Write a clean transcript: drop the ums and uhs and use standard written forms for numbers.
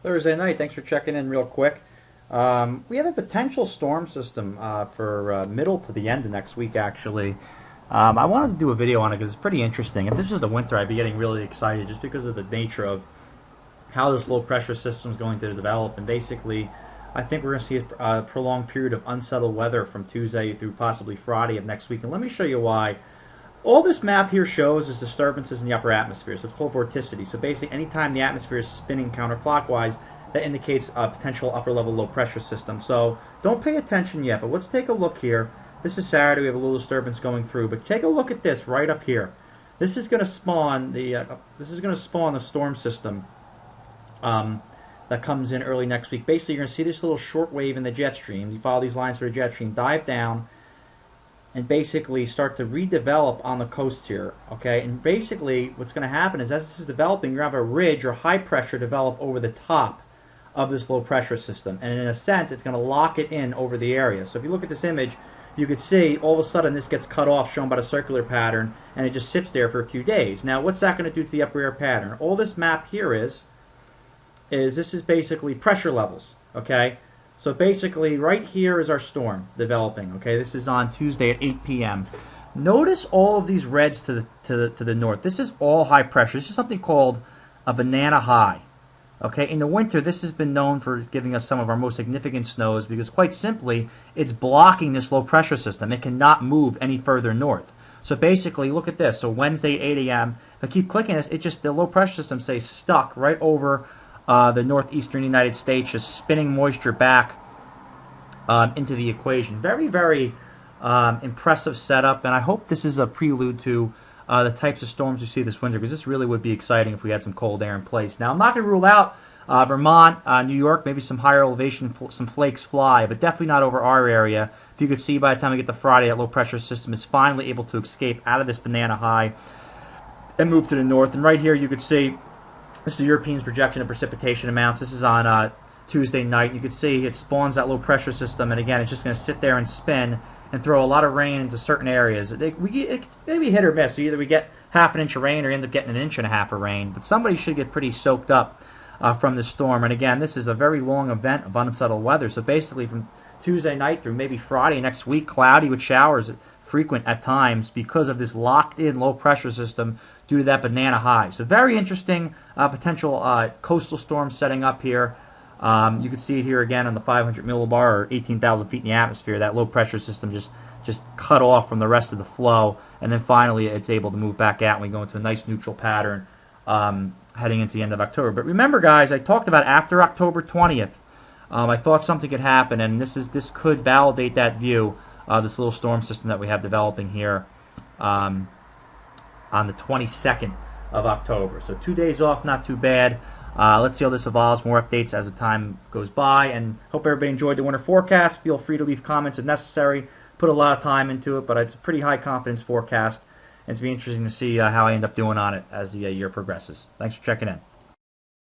Thursday night. Thanks for checking in real quick. We have a potential storm system for middle to the end of next week, actually. I wanted to do a video on it because it's pretty interesting. If this was the winter, I'd be getting really excited just because of the nature of how this low pressure system is going to develop. And basically, I think we're going to see a prolonged period of unsettled weather from Tuesday through possibly Friday of next week. And let me show you why. All this map here shows is disturbances in the upper atmosphere, so it's called vorticity. So basically, anytime the atmosphere is spinning counterclockwise, that indicates a potential upper-level low-pressure system. So don't pay attention yet, but let's take a look here. This is Saturday. We have a little disturbance going through, but take a look at this right up here. This is going to spawn the storm system that comes in early next week. Basically, you're going to see this little short wave in the jet stream. You follow these lines for the jet stream, dive down, and basically start to redevelop on the coast here, okay? And basically what's going to happen is as this is developing, you're going to have a ridge or high pressure develop over the top of this low pressure system. And in a sense, it's going to lock it in over the area. So if you look at this image, you could see all of a sudden this gets cut off, shown by the circular pattern, and it just sits there for a few days. Now, what's that going to do to the upper air pattern? All this map here is this is basically pressure levels, okay? So basically, right here is our storm developing. Okay, this is on Tuesday at 8 p.m. Notice all of these reds to the north. This is all high pressure. This is something called a banana high. Okay, in the winter, this has been known for giving us some of our most significant snows because, quite simply, it's blocking this low pressure system. It cannot move any further north. So basically, look at this. So Wednesday, 8 a.m. If I keep clicking this, the low pressure system stays stuck right over the northeastern United States, just spinning moisture back into the equation. Very, very impressive setup, and I hope this is a prelude to the types of storms we see this winter, because this really would be exciting if we had some cold air in place. Now, I'm not going to rule out Vermont, New York, maybe some higher elevation, some flakes fly, but definitely not over our area. If you could see by the time we get to Friday, that low pressure system is finally able to escape out of this banana high and move to the north. And right here, you could see this is the European's projection of precipitation amounts. This is on Tuesday night. You can see it spawns that low pressure system, and again, it's just going to sit there and spin and throw a lot of rain into certain areas. It may be hit or miss. So either we get half an inch of rain or end up getting an inch and a half of rain. But somebody should get pretty soaked up from this storm. And again, this is a very long event of unsettled weather. So basically, from Tuesday night through maybe Friday next week, cloudy with showers frequent at times because of this locked-in low pressure system due to that banana high. So very interesting potential coastal storm setting up here. You can see it here again on the 500 millibar or 18,000 feet in the atmosphere. That low pressure system just cut off from the rest of the flow, and then finally it's able to move back out and we go into a nice neutral pattern heading into the end of October. But remember, guys, I talked about after October 20th. I thought something could happen, and this could validate that view. This little storm system that we have developing here on the 22nd of October. So 2 days off, not too bad. Let's see how this evolves. More updates as the time goes by. And hope everybody enjoyed the winter forecast. Feel free to leave comments if necessary. Put a lot of time into it, but it's a pretty high confidence forecast. And it's be interesting to see how I end up doing on it as the year progresses. Thanks for checking in.